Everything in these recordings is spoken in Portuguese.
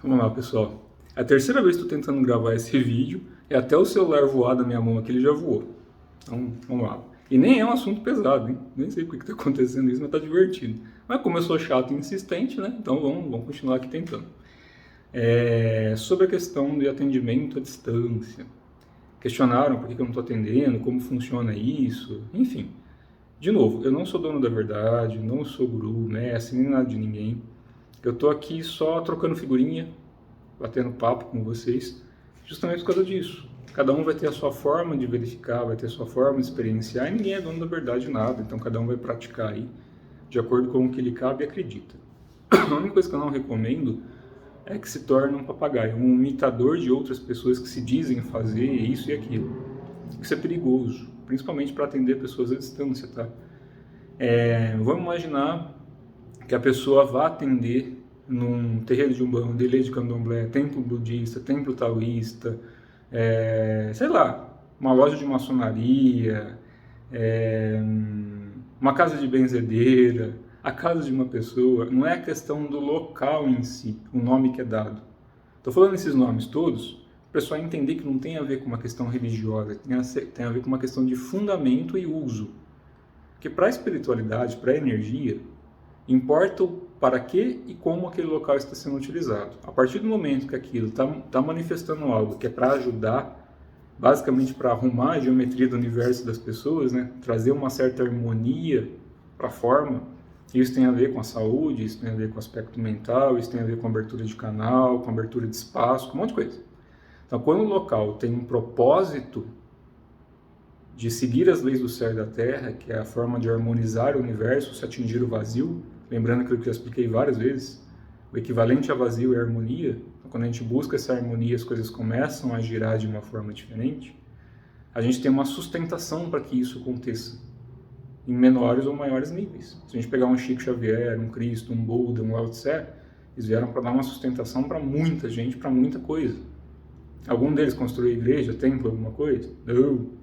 Vamos lá, pessoal. É a terceira vez que estou tentando gravar esse vídeo e até o celular voar da minha mão aqui, ele já voou. Então, vamos lá. E nem é um assunto pesado, hein? Nem sei por que está acontecendo isso, mas está divertido. Mas como eu sou chato e insistente, né? Então vamos continuar aqui tentando. Sobre a questão de atendimento à distância. Questionaram por que eu não estou atendendo, como funciona isso, enfim. De novo, eu não sou dono da verdade, não sou guru, mestre, nem nada de ninguém. Eu estou aqui só trocando figurinha, batendo papo com vocês, justamente por causa disso. Cada um vai ter a sua forma de verificar, vai ter a sua forma de experienciar, e ninguém é dono da verdade de nada, então cada um vai praticar aí, de acordo com o que lhe cabe e acredita. A única coisa que eu não recomendo é que se torne um papagaio, um imitador de outras pessoas que se dizem fazer isso e aquilo. Isso é perigoso, principalmente para atender pessoas à distância, tá? Vamos imaginar que a pessoa vá atender num terreiro de umbanda, igreja de candomblé, templo budista, templo taoísta, sei lá, uma loja de maçonaria, uma casa de benzedeira, a casa de uma pessoa. Não é a questão do local em si, o nome que é dado. Estou falando esses nomes todos para o pessoal entender que não tem a ver com uma questão religiosa, tem a ver com uma questão de fundamento e uso. Porque para a espiritualidade, para a energia, importa o para que e como aquele local está sendo utilizado. A partir do momento que aquilo está manifestando algo que é para ajudar, basicamente para arrumar a geometria do universo das pessoas, né? Trazer uma certa harmonia para a forma, isso tem a ver com a saúde, isso tem a ver com o aspecto mental, isso tem a ver com a abertura de canal, com a abertura de espaço, com um monte de coisa. Então, quando o local tem um propósito de seguir as leis do céu e da terra, que é a forma de harmonizar o universo, se atingir o vazio, lembrando aquilo que eu expliquei várias vezes, o equivalente a vazio é harmonia. Então, quando a gente busca essa harmonia, as coisas começam a girar de uma forma diferente. A gente tem uma sustentação para que isso aconteça, em menores ou maiores níveis. Se a gente pegar um Chico Xavier, um Cristo, um Buda, um Lao Tse, eles vieram para dar uma sustentação para muita gente, para muita coisa. Algum deles construiu igreja, templo, alguma coisa? Não.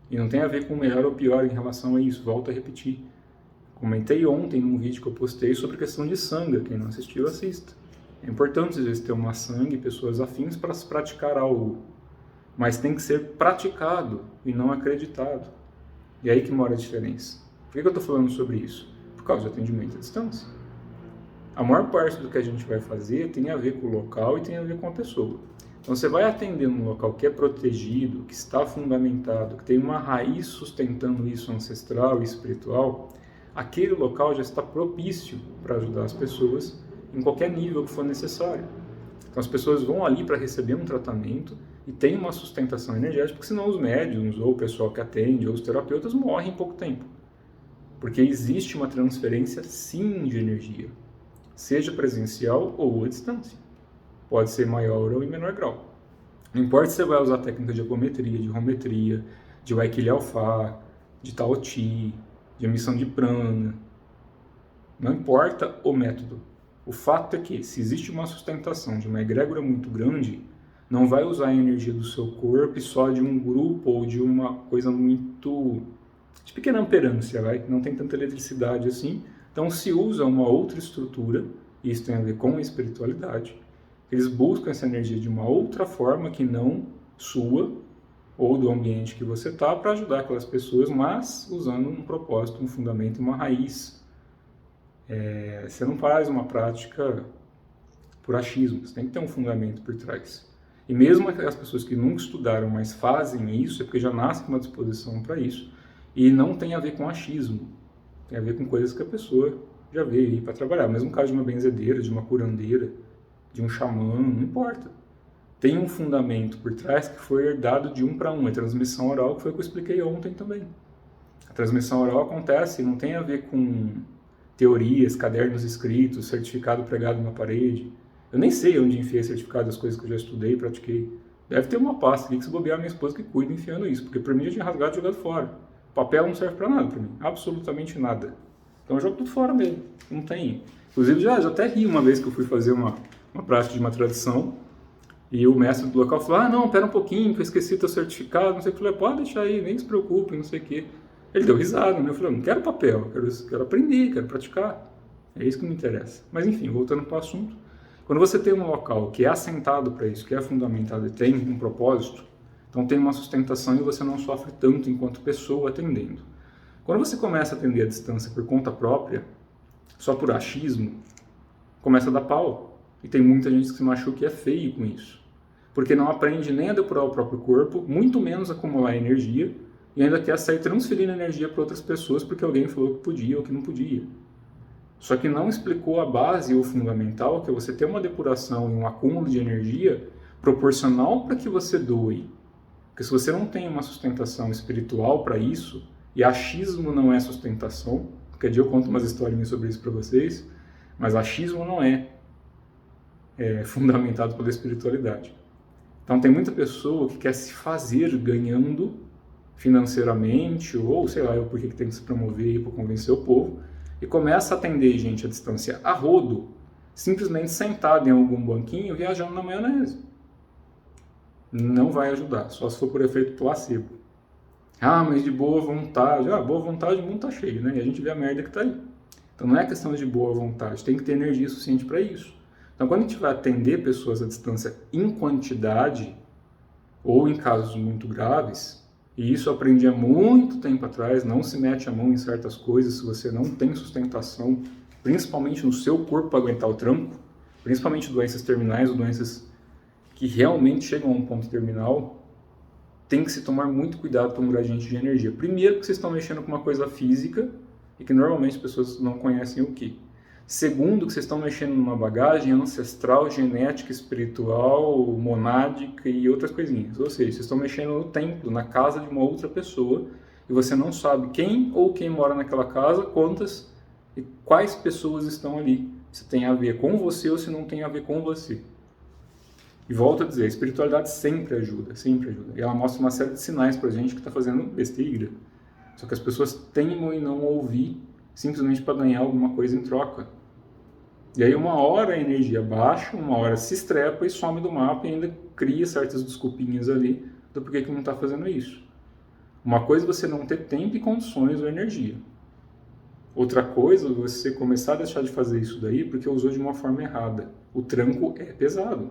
E não tem a ver com melhor ou pior em relação a isso, volto a repetir. Comentei ontem num vídeo que eu postei sobre a questão de sanga, quem não assistiu, assista. É importante às vezes ter uma sanga e pessoas afins para se praticar algo, mas tem que ser praticado e não acreditado. E aí que mora a diferença. Por que eu estou falando sobre isso? Por causa do atendimento à distância. A maior parte do que a gente vai fazer tem a ver com o local e tem a ver com a pessoa. Então você vai atender num local que é protegido, que está fundamentado, que tem uma raiz sustentando isso ancestral e espiritual, aquele local já está propício para ajudar as pessoas em qualquer nível que for necessário. Então as pessoas vão ali para receber um tratamento e tem uma sustentação energética, porque senão os médiums ou o pessoal que atende ou os terapeutas morrem em pouco tempo. Porque existe uma transferência sim de energia, seja presencial ou à distância. Pode ser maior ou em menor grau. Não importa se você vai usar técnica de apometria, de rometria, de Waikili Alpha, de Tao Chi, de emissão de prana. Não importa o método. O fato é que, se existe uma sustentação de uma egrégora muito grande, não vai usar a energia do seu corpo e só de um grupo ou de uma coisa muito de pequena amperância, não tem tanta eletricidade assim. Então se usa uma outra estrutura, e isso tem a ver com a espiritualidade. Eles buscam essa energia de uma outra forma que não sua ou do ambiente que você está para ajudar aquelas pessoas, mas usando um propósito, um fundamento, uma raiz. Você não faz uma prática por achismo, você tem que ter um fundamento por trás. E mesmo as pessoas que nunca estudaram, mas fazem isso, é porque já nascem com uma disposição para isso, e não tem a ver com achismo, tem a ver com coisas que a pessoa já veio aí para trabalhar. Mesmo caso de uma benzedeira, de uma curandeira, de um xamã, não importa. Tem um fundamento por trás que foi herdado de um para um, a transmissão oral, que foi o que eu expliquei ontem também. A transmissão oral acontece, não tem a ver com teorias, cadernos escritos, certificado pregado na parede. Eu nem sei onde enfiei certificado das coisas que eu já estudei e pratiquei. Deve ter uma pasta ali que se bobear minha esposa que cuida enfiando isso, porque para mim eu tinha rasgado e jogado fora. O papel não serve para nada para mim, absolutamente nada. Então eu jogo tudo fora mesmo, não tem. Inclusive já até ri uma vez que eu fui fazer uma prática de uma tradição e o mestre do local falou, não, pera um pouquinho que eu esqueci teu certificado, não sei o que. Eu falei, pode deixar aí, nem se preocupe, não sei o que. Ele deu risada, né? Eu falei, não quero papel, quero aprender, quero praticar. É isso que me interessa. Mas enfim, voltando para o assunto. Quando você tem um local que é assentado para isso, que é fundamentado e tem um propósito, então tem uma sustentação e você não sofre tanto enquanto pessoa atendendo. Quando você começa a atender à distância por conta própria, só por achismo, começa a dar pau. E tem muita gente que se machuca e é feio com isso. Porque não aprende nem a depurar o próprio corpo, muito menos acumular energia, e ainda quer sair transferindo energia para outras pessoas porque alguém falou que podia ou que não podia. Só que não explicou a base ou o fundamental, que é você ter uma depuração e um acúmulo de energia proporcional para que você doe. Porque se você não tem uma sustentação espiritual para isso, e achismo não é sustentação, qualquer dia eu conto umas historinhas sobre isso para vocês, mas achismo não é fundamentado pela espiritualidade. Então tem muita pessoa que quer se fazer ganhando financeiramente, ou sei lá, por que tem que se promover para convencer o povo, e começa a atender gente à distância a rodo, simplesmente sentado em algum banquinho, viajando na maionese. Não vai ajudar, só se for por efeito placebo. Ah, mas de boa vontade. Ah, boa vontade o mundo tá cheio, né? E a gente vê a merda que tá aí. Então não é questão de boa vontade, tem que ter energia suficiente para isso. Então quando a gente vai atender pessoas à distância em quantidade, ou em casos muito graves, e isso eu aprendi há muito tempo atrás, não se mete a mão em certas coisas se você não tem sustentação, principalmente no seu corpo para aguentar o tranco, principalmente doenças terminais ou doenças que realmente chegam a um ponto terminal, tem que se tomar muito cuidado com um gradiente de energia. Primeiro, que vocês estão mexendo com uma coisa física e que normalmente as pessoas não conhecem o que. Segundo, que vocês estão mexendo numa bagagem ancestral, genética, espiritual, monádica e outras coisinhas. Ou seja, vocês estão mexendo no templo, na casa de uma outra pessoa, e você não sabe quem ou quem mora naquela casa, quantas e quais pessoas estão ali. Se tem a ver com você ou se não tem a ver com você. E volto a dizer, a espiritualidade sempre ajuda, sempre ajuda. E ela mostra uma série de sinais pra gente que está fazendo besteira. Só que as pessoas teimam em não ouvir, simplesmente para ganhar alguma coisa em troca. E aí uma hora a energia baixa, uma hora se estrepa e some do mapa e ainda cria certas desculpinhas ali do porquê que não está fazendo isso. Uma coisa é você não ter tempo e condições ou energia. Outra coisa é você começar a deixar de fazer isso daí porque usou de uma forma errada. O tranco é pesado.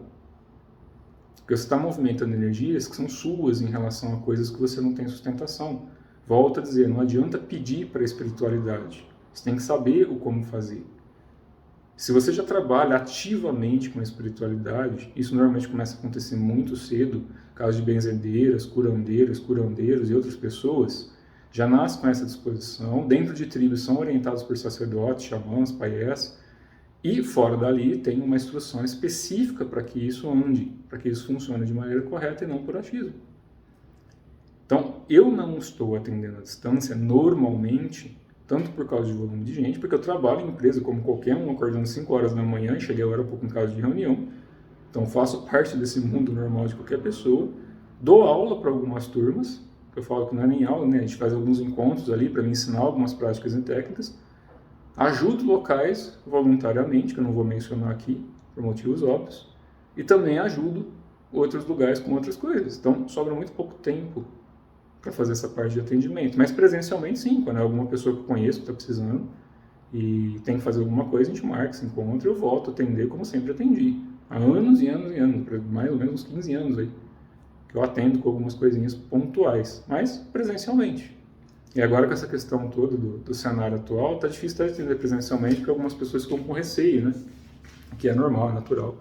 Porque você está movimentando energias que são suas em relação a coisas que você não tem sustentação. Volto a dizer, não adianta pedir para a espiritualidade. Você tem que saber o como fazer. Se você já trabalha ativamente com a espiritualidade, isso normalmente começa a acontecer muito cedo, casos de benzedeiras, curandeiros e outras pessoas, já nascem com essa disposição, dentro de tribos são orientados por sacerdotes, xamãs, paiés, e fora dali tem uma instrução específica para que isso ande, para que isso funcione de maneira correta e não por achismo. Então, eu não estou atendendo à distância normalmente, tanto por causa de volume de gente, porque eu trabalho em empresa como qualquer um, acordando 5 horas da manhã, cheguei agora há pouco em casa de reunião, então faço parte desse mundo normal de qualquer pessoa, dou aula para algumas turmas, que eu falo que não é nem aula, né? A gente faz alguns encontros ali para me ensinar algumas práticas e técnicas, ajudo locais voluntariamente, que eu não vou mencionar aqui, por motivos óbvios, e também ajudo outros lugares com outras coisas, então sobra muito pouco tempo para fazer essa parte de atendimento, mas presencialmente sim, quando é alguma pessoa que eu conheço que está precisando e tem que fazer alguma coisa, a gente marca, se encontra e eu volto a atender como sempre atendi, há anos e anos e anos, mais ou menos uns 15 anos aí, que eu atendo com algumas coisinhas pontuais, mas presencialmente. E agora com essa questão toda do cenário atual, está difícil de atender presencialmente porque algumas pessoas ficam com receio, né? Que é normal, é natural.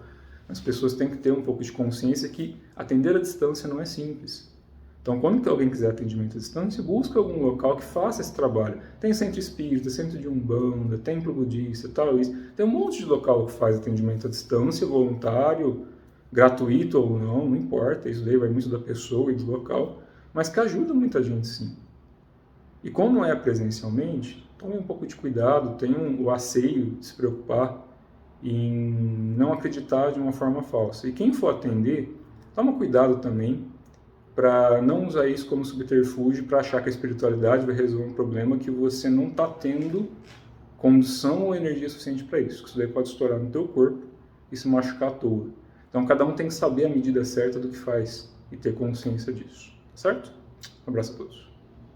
As pessoas têm que ter um pouco de consciência que atender à distância não é simples. Então, quando que alguém quiser atendimento à distância, busca algum local que faça esse trabalho. Tem centro espírita, centro de umbanda, templo budista, tal, isso. Tem um monte de local que faz atendimento à distância, voluntário, gratuito ou não importa, isso daí vai muito da pessoa e do local, mas que ajuda muita gente sim. E como é presencialmente, tome um pouco de cuidado, tenha o asseio de se preocupar em não acreditar de uma forma falsa. E quem for atender, toma cuidado também para não usar isso como subterfúgio para achar que a espiritualidade vai resolver um problema que você não está tendo condição ou energia suficiente para isso. Isso daí pode estourar no teu corpo e se machucar à toa. Então cada um tem que saber a medida certa do que faz e ter consciência disso. Certo? Um abraço a todos.